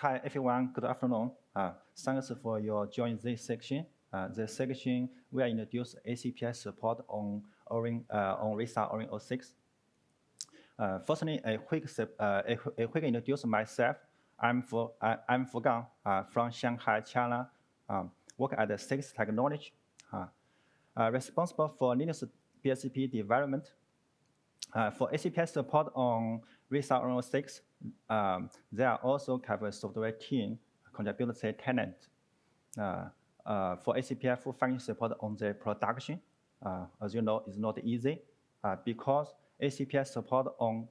Hi everyone, good afternoon. Thanks for your joining this section. This section will introduce ACPI support on Radxa Orion O6. Firstly, a quick introduce myself. I'm Fugang from Shanghai, China. Work at the CIX Technology. Responsible for Linux BSP development. For ACPI support on Radxa Orion O6, there are also covered software team contributed tenant. For ACPI full function support on the production, as you know, is not easy because ACPI support on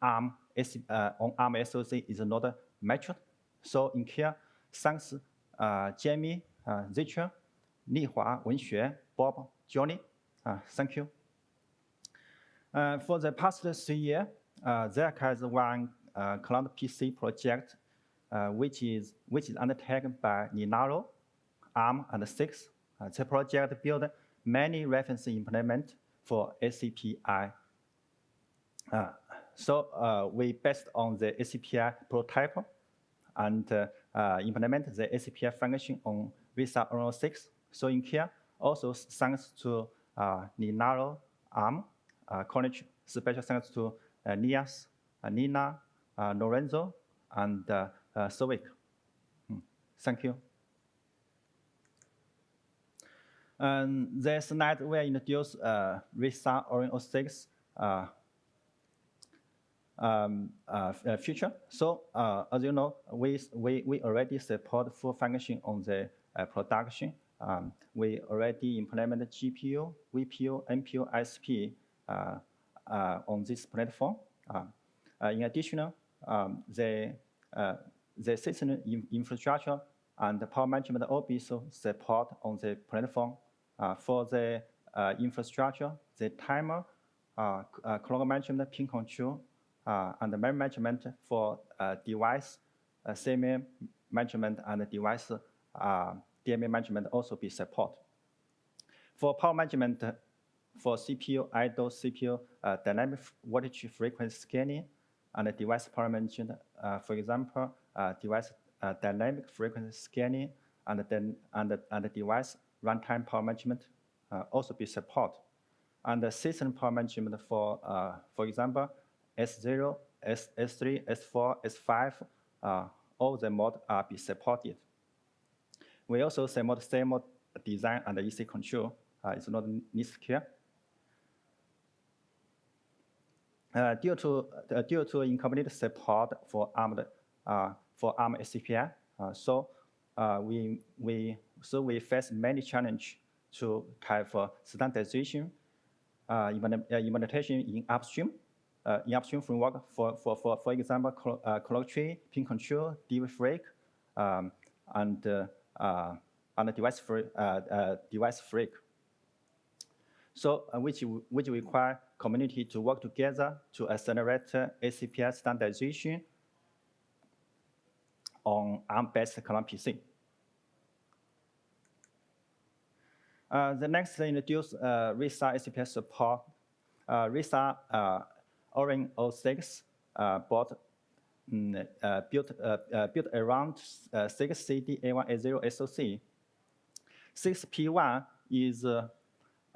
Arm SoC is not matured. So in here, thanks Jamie, Richard, Lihua, Wenxue, Bob, Johnny. Thank you. For the past 3 years, there has one cloud PC project, which is undertaken by Linaro, Arm, and CIX. The project built many reference implements for ACPI. So we based on the ACPI prototype and implement the ACPI function on Radxa Orion O6. So in here, also thanks to Linaro, Arm, college, special thanks to Nias, Nina, Lorenzo, and Sovic. Thank you. This slide will introduce Radxa Orion O6 feature. So as you know, we already support full function on the production. We already implemented GPU, VPU, NPU, ISP on this platform. In addition, the system infrastructure and the power management also support on the platform. For the infrastructure, the timer, clock management, pin control, and the memory management for device, CMA management, and device DMA management also be support. For power management, for CPU, idle CPU, dynamic voltage frequency scanning, and device power management, for example, device dynamic frequency scanning, and the device runtime power management also be support. And the system power management for example, S0, S3, S4, S5, all the modes are be supported. We also support CMOD design and EC control. It's not listed here. Due to incomplete support for Arm ACPI, so we face many challenges to have standardization implementation in upstream framework. For example, clock tree, pin control, devfreq, and devfreq. So which require community to work together to accelerate ACPI standardization on Arm-based cloud PC. The next introduce Radxa ACPI support. Radxa Orion O6 board built around CIX CD8180 SoC. 6P1 is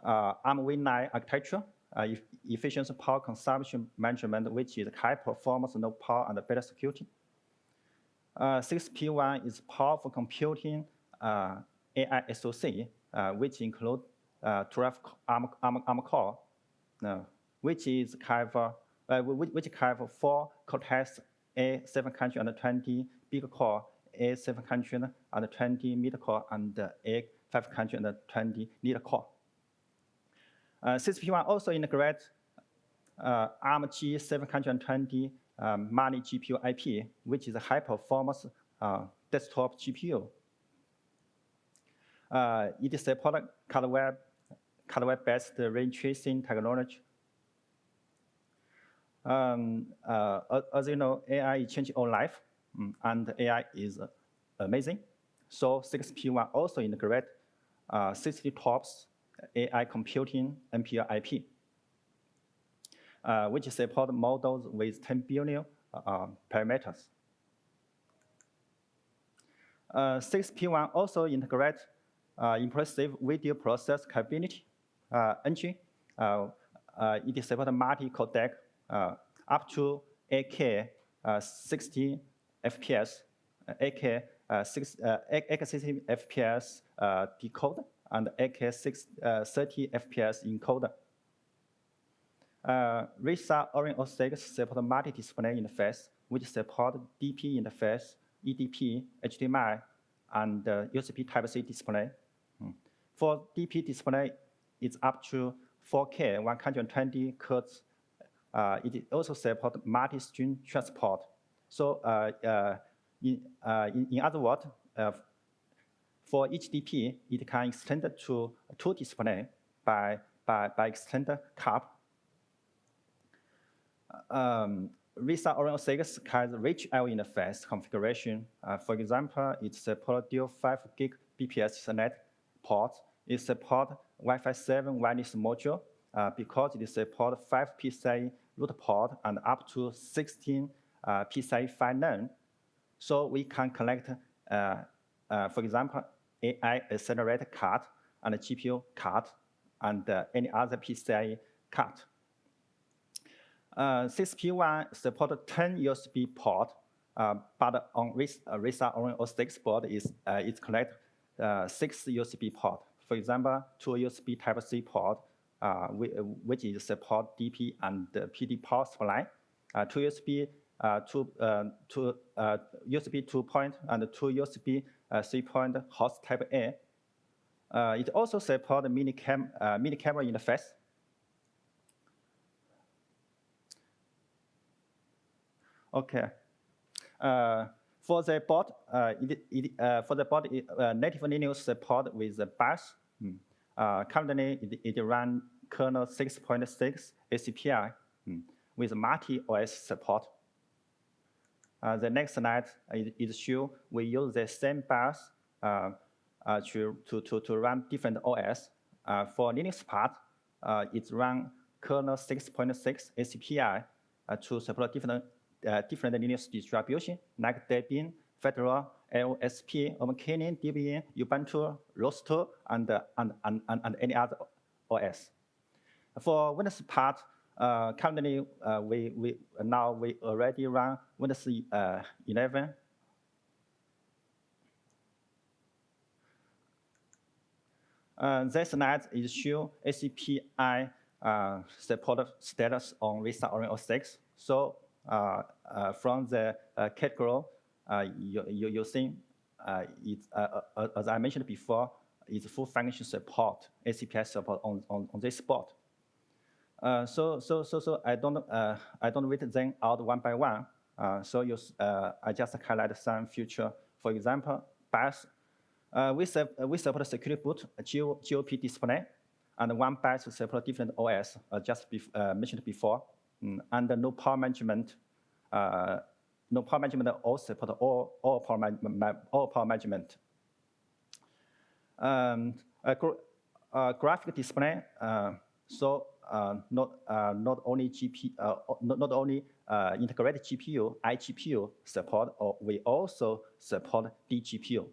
Armv9 architecture, efficient power consumption management, which is high performance, low power, and better security. 6P1 is powerful computing AI SoC, which include 12 ARM core, which cover 4 Cortex A720 big core, A720 mid core, and A520 lead core. 6P1 also integrate Armg9 mini-GPU IP, which is a high-performance desktop GPU. It supports hardware-based ray tracing technology. As you know, AI is changing our life, and AI is amazing. So 6P1 also integrate 60 TOPS AI computing NPU IP, which support models with 10 billion parameters. 6P1 also integrates impressive video process capability engine. It supports multi-codec up to 8K 60 FPS, 8K 60 FPS decode, and 8K 30 FPS encoder. Radxa Orion O6 supports multi-display interface, which support DP interface, EDP, HDMI, and USB Type-C display. For DP display, it's up to 4K 120 Hz. It also supports multi-stream transport. So in other words, for each DP, it can extend to 2 displays by extended cap. Radxa Orion O6 has rich I/O interface configuration. For example, it supports dual 5 gig BPS Ethernet ports. It supports Wi-Fi 7 wireless module because it supports 5 PCIe root ports and up to 16 PCIe 5 LAN. So we can connect, for example, AI accelerator card and a GPU card and any other PCIe card. 6P1 supports 10 USB ports, but on Radxa Orion O6 board it connects 6 USB ports. For example, 2 USB Type-C ports, which is support DP and PD power supply, 2 USB 2.0 and 2 USB 3.0 host Type A. It also supports mini camera interface. Okay. For the board, native Linux support with the BIOS. Currently, it runs kernel 6.6 ACPI with multi-OS support. The next slide is show we use the same BIOS to run different OS. For Linux part, it runs kernel 6.6 ACPI to support different Linux distributions like Debian, Fedora, LSP, Kinin, Debian, Ubuntu, Rosto, and any other OS. For Windows part, currently we already run Windows 11. This slide is show ACPI support status on Radxa Orion O6. So from the category, you see, as I mentioned before, it's full function support, ACPI support on this board. So I don't read them out one by one. I just highlight some feature. For example, BIOS. We support security boot, GOP display, and one BIOS support different OS, just mentioned before. And no power management. No power management all support all power management. Graphic display. Not only integrated GPU, iGPU support, or we also support DGPU.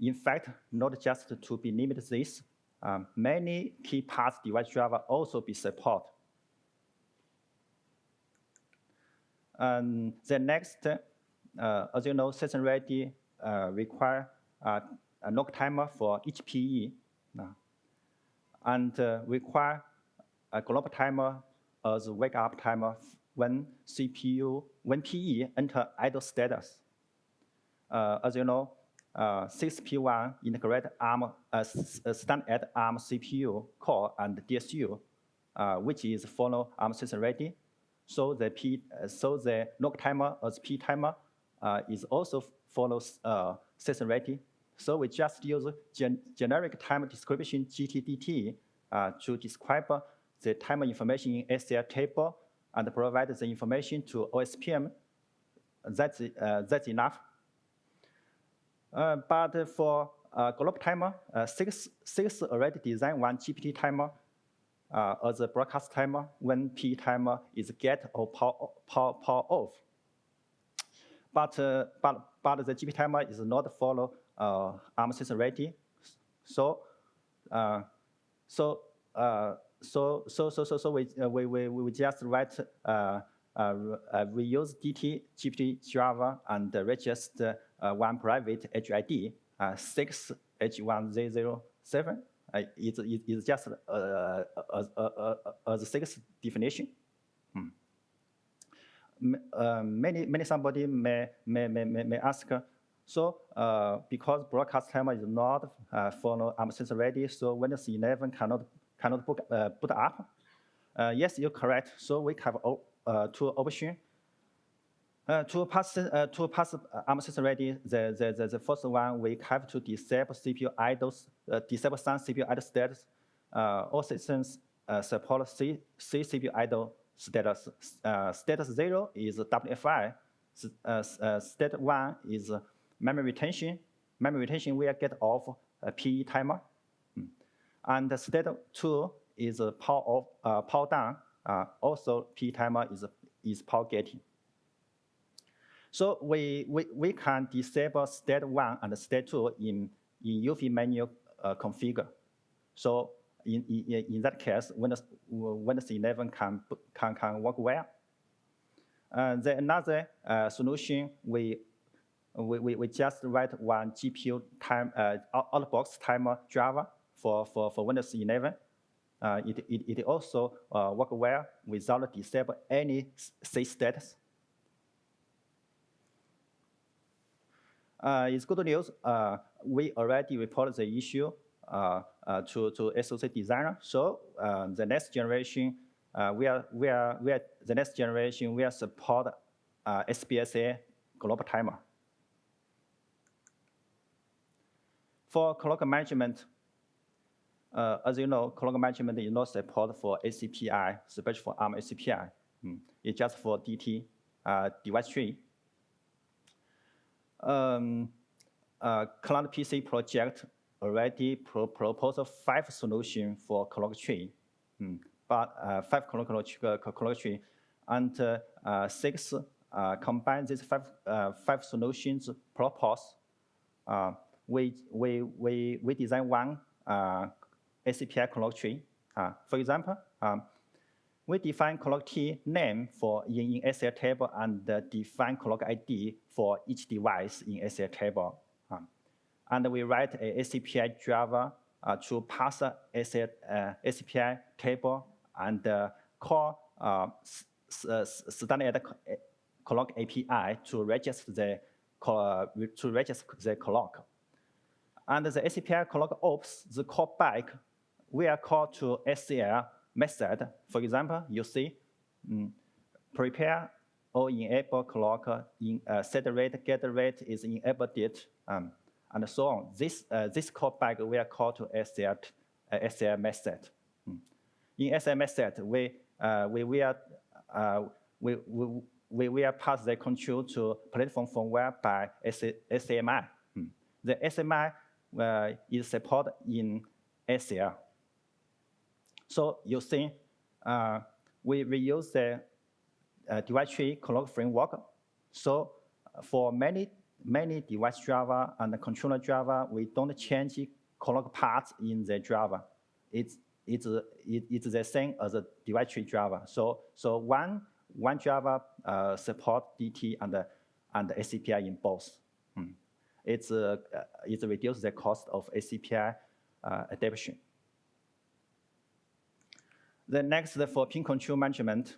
In fact, not just to be limited this, many key parts device driver also be support. And the next, as you know, session ready require a knock timer for each PE, and require a global timer as a wake up timer when PE enter idle status. As you know, 6P1 integrate standard Arm CPU core and DSU, which is follow Arm session ready. So the knock timer as P timer is also follows session ready. So we just use generic time description GTDT to describe the timer information in SCL table and provide the information to OSPM. That's enough. But for global timer, CIX already designed one GPT timer. as a broadcast timer when P timer is get or power off. But the GP timer is not follow Arm64 ready, so we just write we use DT GPT Java and register one private HID 6H1007. It's just a 6 definition. Many somebody may ask, so because broadcast timer is not follow Arm64 ready, so Windows 11 cannot boot up. Yes, you're correct. So we have two options. To pass Arm64 ready, the first one, we have to disable CPU idle, disable some CPU idle status. All systems support C CPU idle status. Status 0 is WFI. State 1 is memory retention. Memory retention will get off a PE timer. And state 2 is power off, power down. Also, PE timer is power getting. So we can disable state 1 and state 2 in UEFI menu configure. So in that case, Windows 11 can work well. Then another solution, we just write one GPU time out-of-box timer driver for Windows 11. It also work well without disable any C status. It's good news. We already reported the issue to SoC designer. So the next generation, we will support SPSA global timer. For clock management, as you know, clock management is not support for ACPI, especially for Arm ACPI. It's just for DT device tree. Cloud PC project already proposed 5 solutions for clock tree, but 5 clock tree, and 6 combine these 5 solutions proposed. We design one ACPI clock tree. For example, we define clock T name for in SL table and define clock ID for each device in SL table. And we write a ACPI driver to pass ACPI table and call standard clock API to register the clock. And the ACPI clock ops the callback will call to SCL method. For example, you see prepare or enable clock in set rate, get rate is enabled it, and so on. This callback will call to SCL method. In SCL method, we will pass the control to platform firmware by SAMI. The SAMI is supported in SCL. So you see, we reuse the device tree clock framework. So for many device driver and the controller driver, we don't change clock parts in the driver. It's the same as a device tree driver. So one driver support DT and ACPI in both. It reduces the cost of ACPI adaptation. The next for pin control management.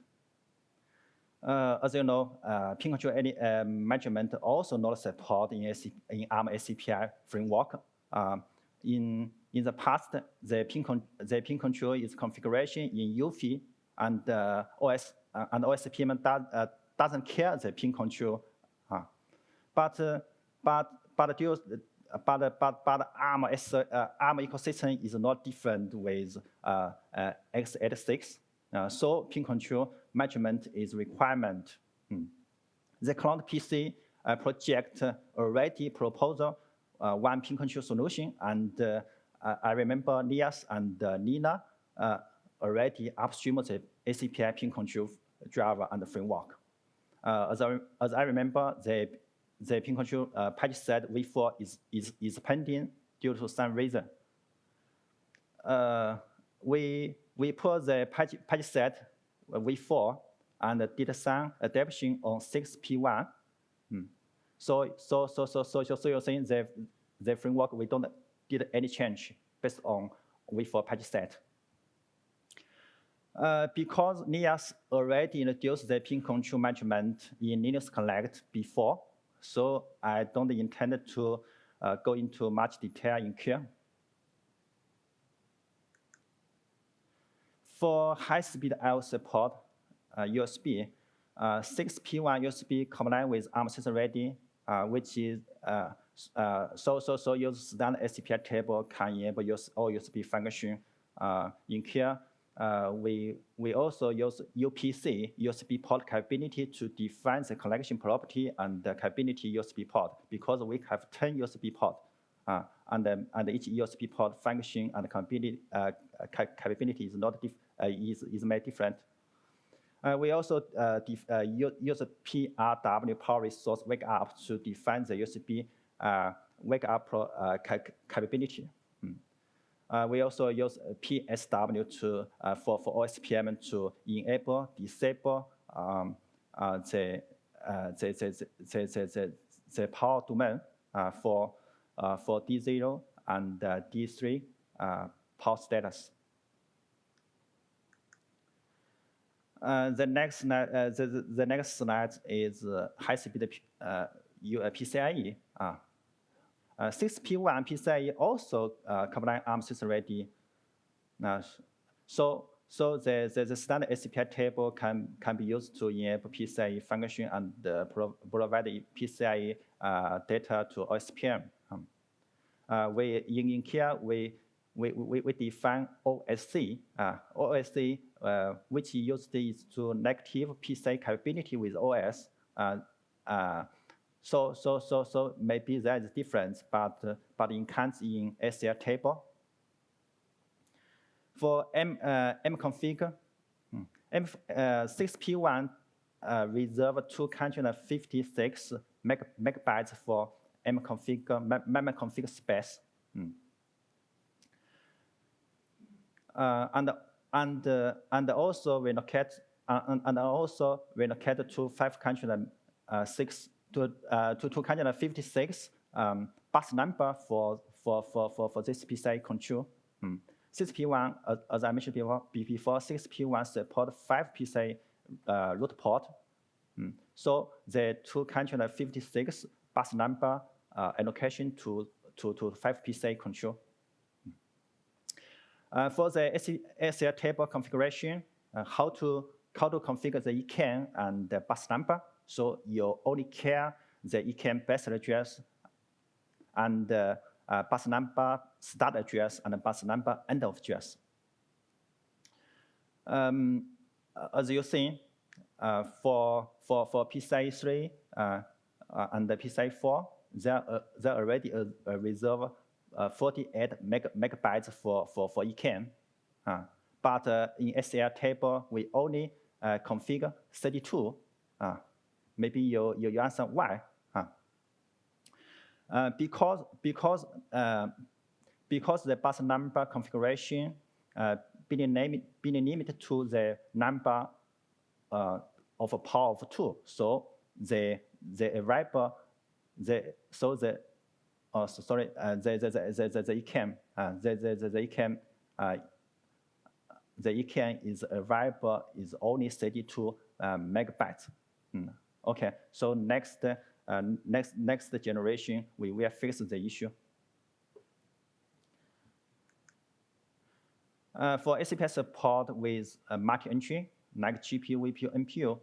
As you know, pin control management also not support in Arm ACPI framework. In the past, the pin control is configuration in UEFI, and OSPM doesn't care the pin control. But Arm ecosystem is not different with x86. So pin control management is requirement. The cloud PC project already proposed one pin control solution, and I remember Lias and Nina already upstream the ACPI pin control driver and framework. As I remember, the pin control patch set v4 is pending due to some reason. We put the patch set v4 and did some adaptation on 6P1. So you're saying the framework we don't did any change based on v4 patch set. Because Linux already introduced the pin control management in Linux Connect before, so I don't intend to go into much detail in here. For high-speed I/O support, USB, 6P1 USB combined with Arm64 ready, which is so use standard ACPI table can enable all USB function. In here, we also use UPC USB port capability to define the connection property and the capability USB port because we have 10 USB ports. And each USB port function and capability is not is made different. We also use a PRW power resource wake up to define the USB wake up capability. We also use PSW for OSPM to enable, disable the power domain for D0 and D3 power status. The next slide is high-speed PCIe. 6P1 PCIe also combine Arm64 ready. So the standard ACPI table can be used to enable PCIe function and provide PCIe data to OSPM. In here we define OSC. OSC, which used is to negative PCIe capability with OS. So maybe there is a difference, but it comes in SL table. For mconfig, 6P1 reserve 256 megabytes for memory config space. And also relocate to 506 to 256 bus number for this PCIe control. 6P1, as I mentioned before, 6P1 support 5 PCIe root port. So the 256 bus number allocation to 5 PCIe control. For the SL table configuration, how to configure the ECAN and the bus number. So you only care the ECAN base address and bus number start address and bus number end of address. As you see, for PCIe 3 and the PCIe 4, there already a reserve 48 megabytes for ECAN. But in SL table, we only configure 32. Maybe you answer why? Because the bus number configuration being limited to the number of a power of 2. So the ECAN is available is only 32 megabytes. Okay, so next generation we will fix the issue. For ACPI support with multi-entry like GPU, VPU, NPU,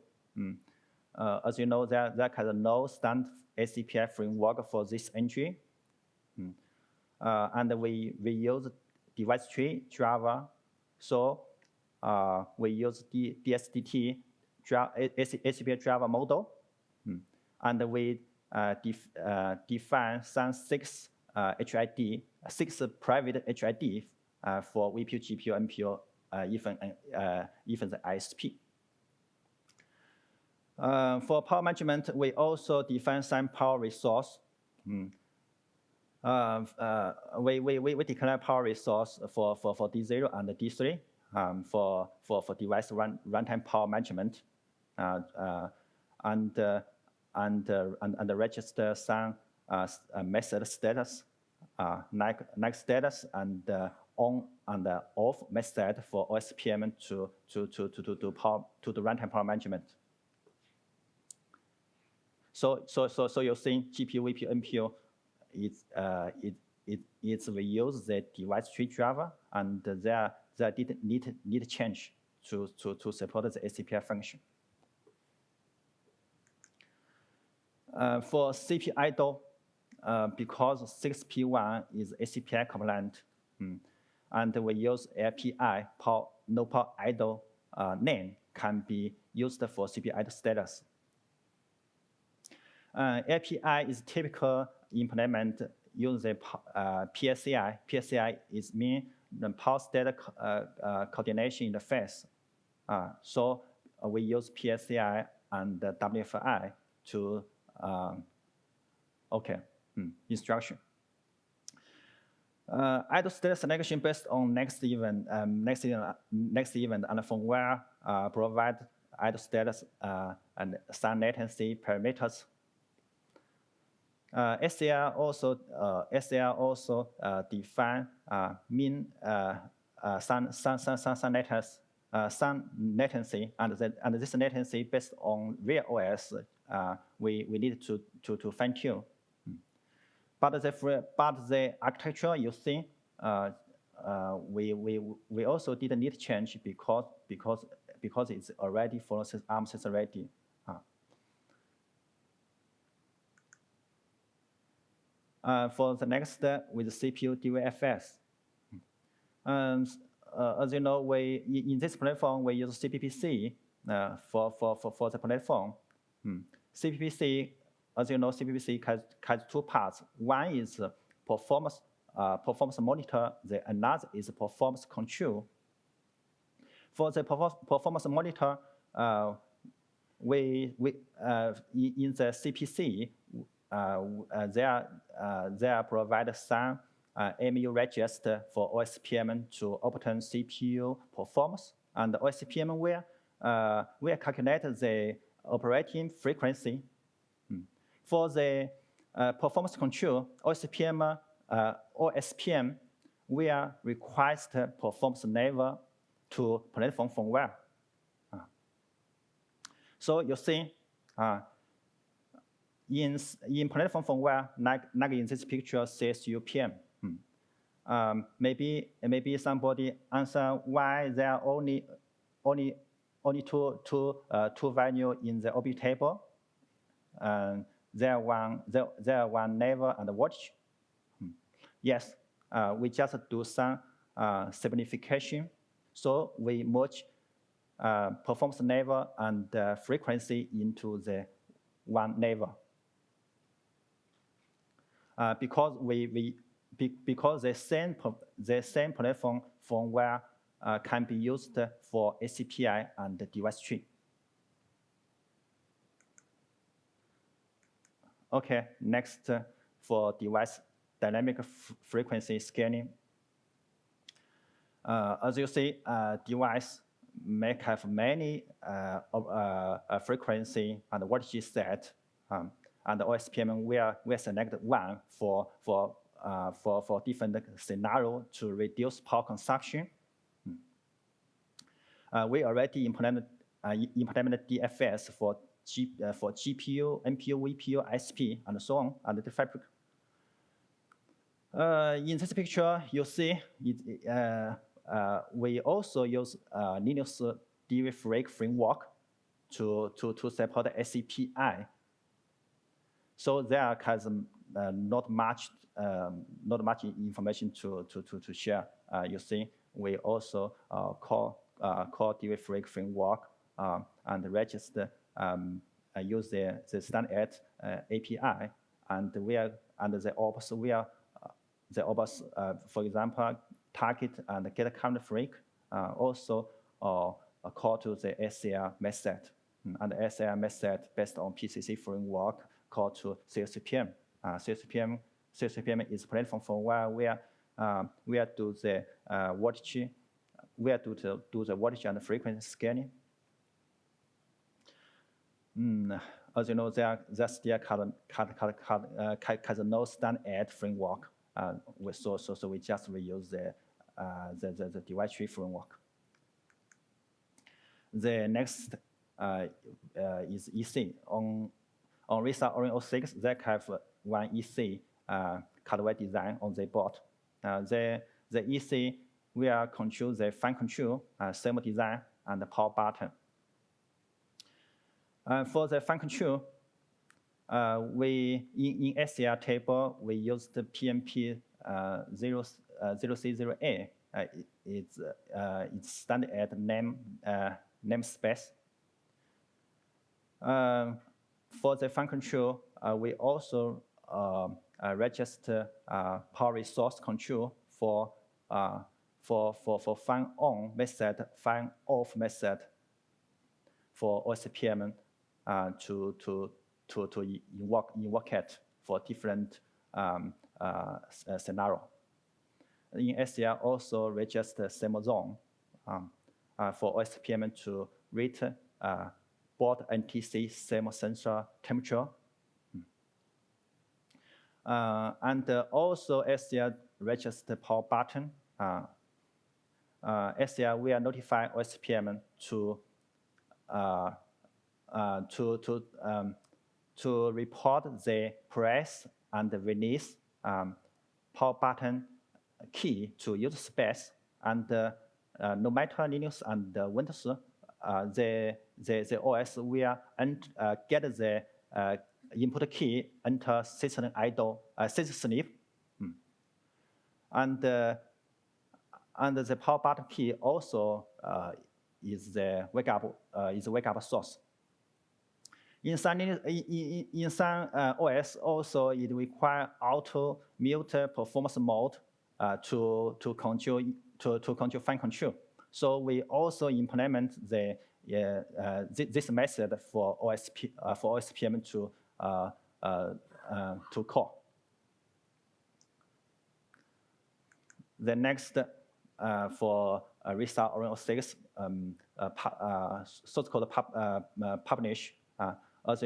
as you know, there is no standard ACPI framework for this entry. And we use device tree driver. So we use the DSDT ACPI driver model. And we define some 6 private HID for VPU, GPU, NPU even the ISP. For power management, we also define some power resource. We declare power resource for D0 and D3 for device runtime power management, and register some method status, like status and on and off method for OSPM to the runtime power management. So you think GPU, VPU, NPU, we use the device tree driver, and there didn't need change to support the ACPI function. For CPU idle, because 6P1 is ACPI compliant, and we use API no power idle name can be used for CPU idle status. API is typical implement using PCIe. PCIe is mean the power state coordination interface. So we use PCIe and WFI to instruction. Idle state selection based on next event and firmware provide idle status and some latency parameters. SCR also define some latency, and this latency based on real OS we need to fine tune. But the architecture you see we also didn't need change because it's already follows Arm64 already. For the next step with CPU DVFS. As you know, in this platform we use CPPC for the platform. CPPC, as you know, CPPC has two parts. One is performance monitor. The another is performance control. For the performance monitor, in the CPC. They provide some MU register for OSPM to obtain CPU performance, and OSPM will calculate the operating frequency. For the performance control, OSPM will request performance level to platform firmware. So you see. In platform firmware, like in this picture, says UPM. Maybe somebody answer why there are only two value in the OB table. There are one level and watch. Yes, we just do some simplification. So we merge performance level and frequency into the one level. Because the same platform firmware can be used for ACPI and the device tree. Okay, next for device dynamic frequency scaling. As you see, device may have many frequency and voltage set. And the OSPM will select one for different scenario to reduce power consumption. We already implemented DFS for GPU, NPU, VPU, ISP, and so on, and the fabric. In this picture, you see we also use Linux devfreq framework to support ACPI. So there has not much information to share. You see, we also call devfreq framework and register use the standard API, and the ops for example, target and get current freq also called to the SCR method. And the SCR method based on PCC framework called to CIX. CIX is a platform for where do the voltage, do the voltage and frequency scaling. As you know, there still has no standard framework. So we just reuse the device tree framework. The next is EC. On Radxa Orion O6, they have one EC hardware design on the board. The EC will control the fan control, thermal design, and the power button. For the fan control, in SCR table, we used the PMP 0C0A. It's standard namespace. For the fan control, we also register power resource control for fan on method, fan off method for OSPM to invoke it for different scenario. In SCR also register thermal zone for OSPM to rate board NTC thermal sensor temperature. And also SCR register power button. SCR will notify OSPM to report the press and release power button key to user space. And no matter Linux and Windows, the OS will get the input key enter system idle, system sleep. And the power button key also is the wake up source. In some OS also it requires auto mute performance mode to control fan control. So we also implement this method for OSPM to call. The next for Radxa Orion O6 so-called publish. As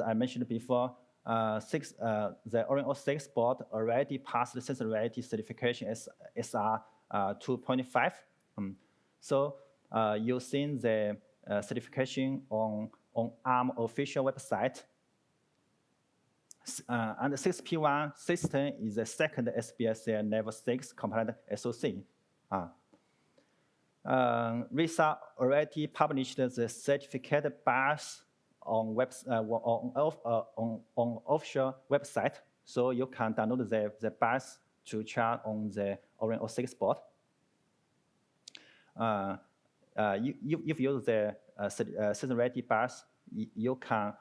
I mentioned before, the Orion O6 board already passed the sensitivity certification as SR 2.5. So you've seen the certification on Arm official website. And the 6P1 system is the second SBSL level 6 compliant SoC. Radxa already published the certificate bars on official website, so you can download the bars to try on the Orion O6 board. If you use the system-ready bars, you can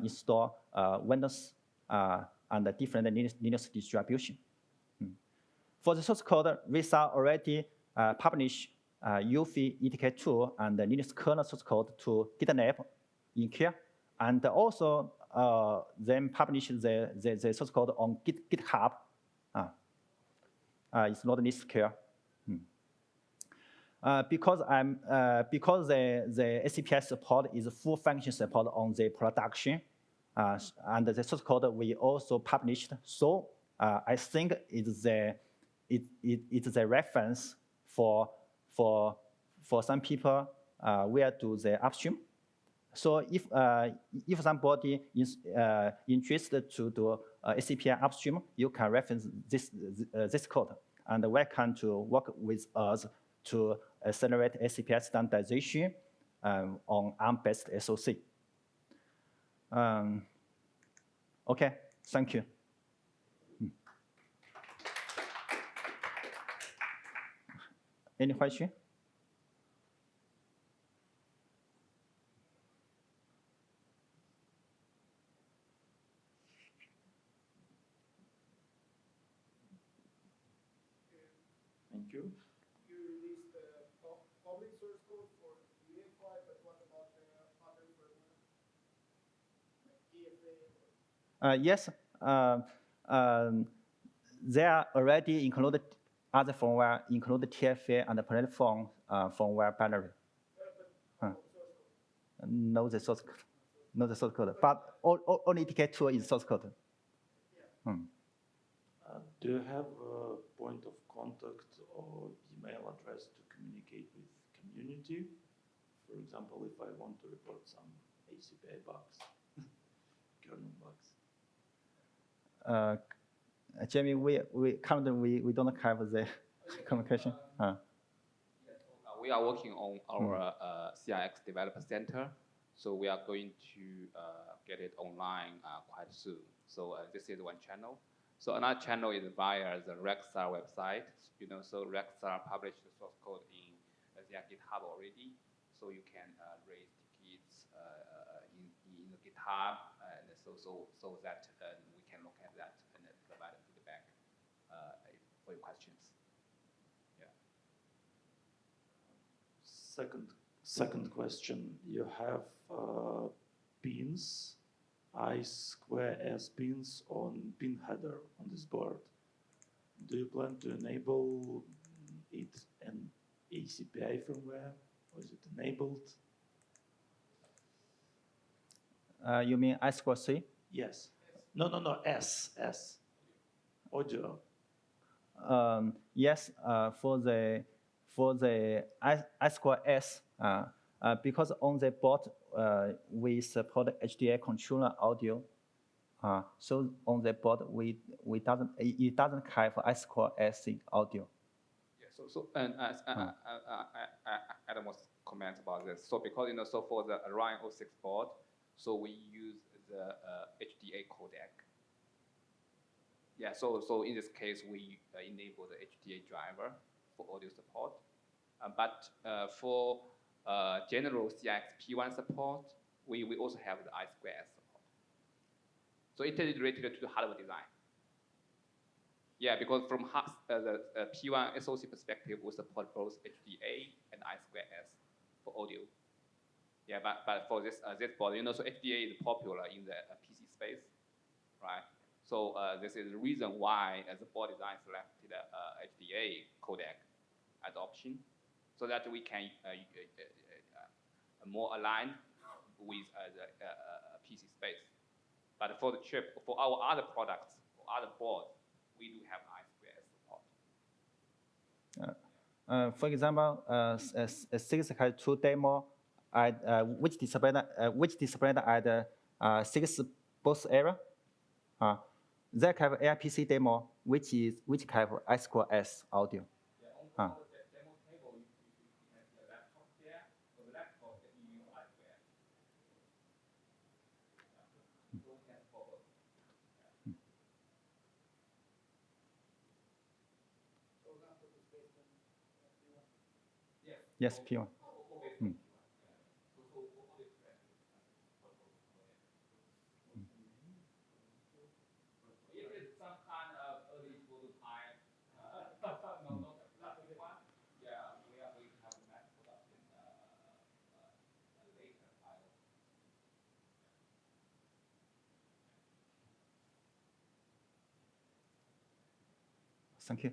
install Windows and different Linux distribution. For the source code, Radxa already published UFI ETK tool and the Linux kernel source code to GitLab in here, and also then publish the source code on GitHub. It's not NIST because the ACPI support is full function support on the production, and the source code we also published. So I think it's the reference for some people where do the upstream. So if somebody is interested to do ACPI upstream, you can reference this code, and welcome to work with us to accelerate ACPI standardization on ARM-based SoC. Okay, thank you. Any question? Thank you. You released Yes, they are already included other firmware, including TFA and the platform firmware battery. No, the source code. No, the source code. But only TK2 is source code. Do you have a point of contact or email address to communicate with community? For example, if I want to report some ACPI bugs, kernel bugs. Jamie, we currently we don't have the communication. We are working on our CIX Developer Center, so we are going to get it online quite soon. So this is one channel. So another channel is via the Radxa website. So Radxa published the source code in their GitHub already, so you can raise tickets in the GitHub, and so that we can look at that and provide feedback for your questions. Second question, you have pins, I2S pins on pin header on this board. Do you plan to enable it in ACPI firmware, or is it enabled? You mean I2C? Yes. No, S. Audio. Yes, for the I2S, because on the board we support HDA controller audio, so on the board it doesn't have I2S audio. Yeah. And Adam was comment about this. So because so for the Orion O6 board, so we use the HDA codec. Yeah. So in this case, we enable the HDA driver for audio support. But for general CIX P1 support, we also have the I2S support. So it is related to the hardware design. Yeah, because from the P1 SoC perspective, we support both HDA and I2S for audio. Yeah, but for this board, so HDA is popular in the PC space, right? So this is the reason why the board design selected HDA codec as option, so that we can more aligned with the PC space. But for the chip, for our other products, for other boards, we do have I2S support. For example, CIX has two demo, which displayed at CIX both area. They have AIPC demo, which have I2S audio. Yeah, on the demo table, you have the laptop there. For the laptop, you use I2S. Yes, P1. Thank you.